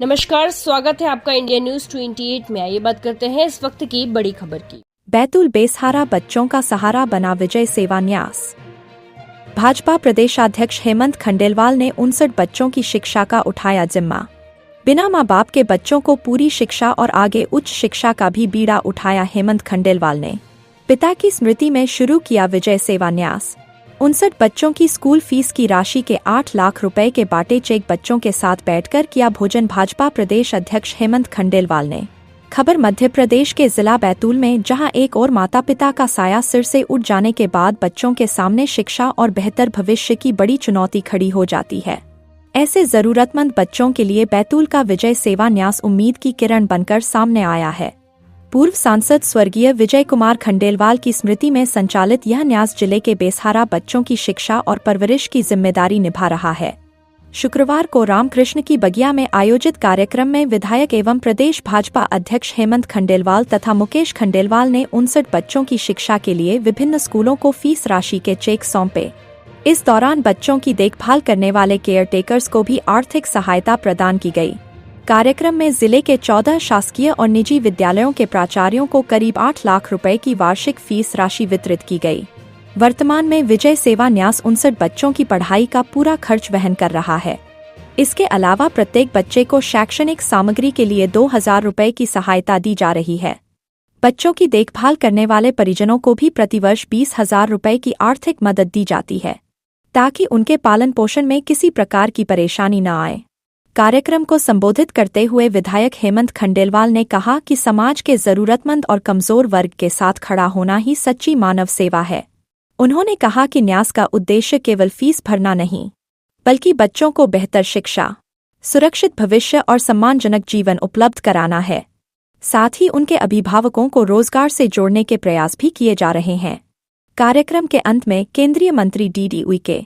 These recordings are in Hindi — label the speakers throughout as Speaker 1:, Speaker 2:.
Speaker 1: नमस्कार, स्वागत है आपका इंडिया न्यूज 28 में। आइए बात करते हैं इस वक्त की बड़ी खबर की।
Speaker 2: बैतूल बेसहारा बच्चों का सहारा बना विजय सेवा न्यास। भाजपा प्रदेशाध्यक्ष हेमंत खंडेलवाल ने 59 बच्चों की शिक्षा का उठाया जिम्मा। बिना मां बाप के बच्चों को पूरी शिक्षा और आगे उच्च शिक्षा का भी बीड़ा उठाया हेमंत खंडेलवाल ने। पिता की स्मृति में शुरू किया विजय सेवा न्यास। 59 बच्चों की स्कूल फीस की राशि के 8 लाख रुपए के बाटे चेक बच्चों के साथ बैठकर किया भोजन भाजपा प्रदेश अध्यक्ष हेमंत खंडेलवाल ने। खबर मध्य प्रदेश के जिला बैतूल में, जहां एक और माता पिता का साया सिर से उठ जाने के बाद बच्चों के सामने शिक्षा और बेहतर भविष्य की बड़ी चुनौती खड़ी हो जाती है। ऐसे जरूरतमंद बच्चों के लिए बैतूल का विजय सेवा न्यास उम्मीद की किरण बनकर सामने आया है। पूर्व सांसद स्वर्गीय विजय कुमार खंडेलवाल की स्मृति में संचालित यह न्यास जिले के बेसहारा बच्चों की शिक्षा और परवरिश की जिम्मेदारी निभा रहा है। शुक्रवार को रामकृष्ण की बगिया में आयोजित कार्यक्रम में विधायक एवं प्रदेश भाजपा अध्यक्ष हेमंत खंडेलवाल तथा मुकेश खंडेलवाल ने 59 बच्चों की शिक्षा के लिए विभिन्न स्कूलों को फीस राशि के चेक सौंपे। इस दौरान बच्चों की देखभाल करने वाले केयरटेकर्स को भी आर्थिक सहायता प्रदान की गई। कार्यक्रम में जिले के 14 शासकीय और निजी विद्यालयों के प्राचार्यों को करीब 8 लाख रुपए की वार्षिक फीस राशि वितरित की गई। वर्तमान में विजय सेवा न्यास 59 बच्चों की पढ़ाई का पूरा खर्च वहन कर रहा है। इसके अलावा प्रत्येक बच्चे को शैक्षणिक सामग्री के लिए 2000 रुपए की सहायता दी जा रही है। बच्चों की देखभाल करने वाले परिजनों को भी प्रतिवर्ष 20,000 रुपए की आर्थिक मदद दी जाती है, ताकि उनके पालन पोषण में किसी प्रकार की परेशानी न आए। कार्यक्रम को संबोधित करते हुए विधायक हेमंत खंडेलवाल ने कहा कि समाज के जरूरतमंद और कमजोर वर्ग के साथ खड़ा होना ही सच्ची मानव सेवा है। उन्होंने कहा कि न्यास का उद्देश्य केवल फीस भरना नहीं, बल्कि बच्चों को बेहतर शिक्षा, सुरक्षित भविष्य और सम्मानजनक जीवन उपलब्ध कराना है। साथ ही उनके अभिभावकों को रोजगार से जोड़ने के प्रयास भी किए जा रहे हैं। कार्यक्रम के अंत में केंद्रीय मंत्री डी उइके,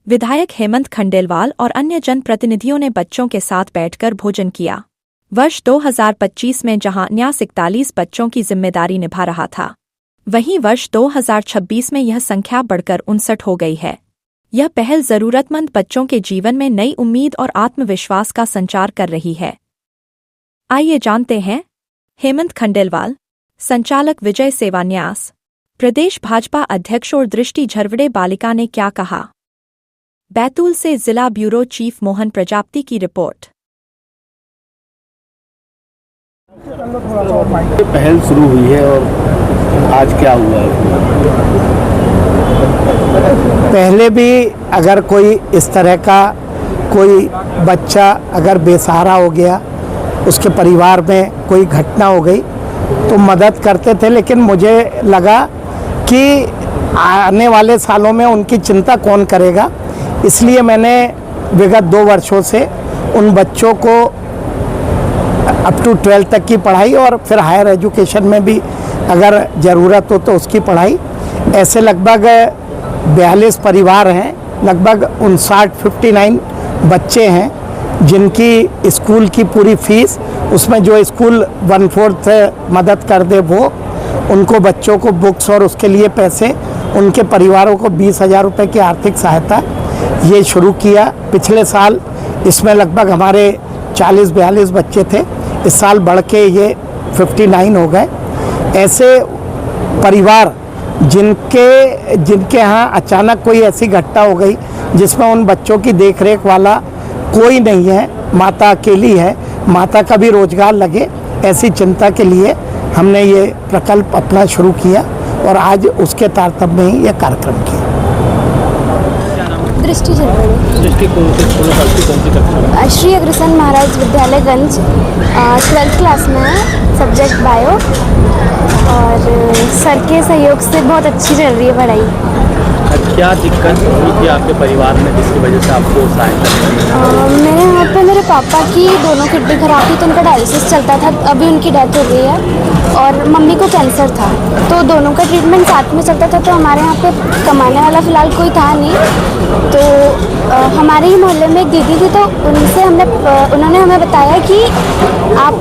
Speaker 2: विधायक हेमंत खंडेलवाल और अन्य जनप्रतिनिधियों ने बच्चों के साथ बैठकर भोजन किया। वर्ष 2025 में जहां न्यास 41 बच्चों की जिम्मेदारी निभा रहा था, वहीं वर्ष 2026 में यह संख्या बढ़कर 59 हो गई है। यह पहल जरूरतमंद बच्चों के जीवन में नई उम्मीद और आत्मविश्वास का संचार कर रही है। आइए जानते हैं हेमंत खंडेलवाल, संचालक विजय सेवा न्यास, प्रदेश भाजपा अध्यक्ष और दृष्टि झरवड़े बालिका ने क्या कहा। बैतूल से जिला ब्यूरो चीफ मोहन प्रजापति की रिपोर्ट।
Speaker 3: पहल शुरू हुई है और आज क्या हुआ है?
Speaker 4: पहले भी अगर कोई इस तरह का कोई बच्चा अगर बेसहारा हो गया, उसके परिवार में कोई घटना हो गई तो मदद करते थे, लेकिन मुझे लगा कि आने वाले सालों में उनकी चिंता कौन करेगा, इसलिए मैंने विगत 2 वर्षों से उन बच्चों को अप टू 12 तक की पढ़ाई और फिर हायर एजुकेशन में भी अगर ज़रूरत हो तो उसकी पढ़ाई, ऐसे लगभग 42 परिवार हैं, लगभग 59 बच्चे हैं जिनकी स्कूल की पूरी फीस, उसमें जो स्कूल 1/4 मदद कर दे वो, उनको बच्चों को बुक्स और उसके लिए पैसे, उनके परिवारों को 20,000 रुपये की आर्थिक सहायता ये शुरू किया। पिछले साल इसमें लगभग हमारे 40-42 बच्चे थे, इस साल बढ़ के ये 59 हो गए। ऐसे परिवार जिनके यहाँ अचानक कोई ऐसी घटना हो गई जिसमें उन बच्चों की देखरेख वाला कोई नहीं है, माता अकेली है, माता का भी रोजगार लगे, ऐसी चिंता के लिए हमने ये प्रकल्प अपना शुरू किया और आज उसके तारतम्य में ही यह कार्यक्रम किया।
Speaker 5: दृष्टि झरवड़े, श्री अग्रसेन महाराज विद्यालयगंज, 12th क्लास में है, सब्जेक्ट बायो, और सर के सहयोग से बहुत अच्छी चल रही है पढ़ाई।
Speaker 3: क्या दिक्कत हुई थी आपके परिवार में जिसकी वजह से आपको सहायता?
Speaker 5: मेरे यहाँ पे मेरे पापा की दोनों किडनी खराब थी तो उनका डायलिसिस चलता था, अभी उनकी डेथ हो गई है, और मम्मी को कैंसर था, तो दोनों का ट्रीटमेंट साथ में चलता था। तो हमारे यहाँ पे कमाने वाला फ़िलहाल कोई था नहीं, तो हमारे ही मोहल्ले में एक दीदी थी, तो उन्होंने हमें बताया कि आप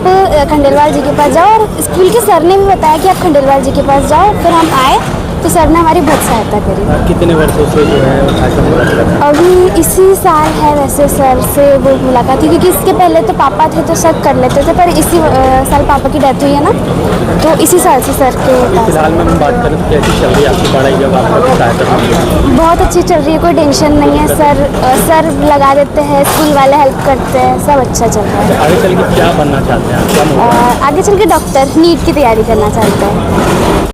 Speaker 5: खंडेलवाल जी के पास जाओ, और स्कूल के सर ने भी बताया कि आप खंडेलवाल जी के पास जाओ। फिर हम आए तो सर ने हमारी बहुत सहायता करी।
Speaker 3: कितने वर्षों से जो है भाजपा में लग रहा
Speaker 5: अभी इसी साल है वैसे सर से वो मुलाकात हुई, क्योंकि इसके पहले तो पापा थे तो सर कर लेते थे, पर इसी साल पापा की डेथ हुई है ना, तो इसी साल से सर के पास।
Speaker 3: फिलहाल में हम बात करें तो कैसी चल रही है आपकी पढ़ाई, जब आपको सहायता मिली है?
Speaker 5: बहुत अच्छी चल रही है, कोई टेंशन नहीं है। सर लगा देते हैं, स्कूल वाले हेल्प करते हैं, सब अच्छा चल रहा है।
Speaker 3: आगे चल के क्या बनना चाहते हैं आप? क्या
Speaker 5: आगे चल के डॉक्टर, नीट की तैयारी करना चाहते हैं।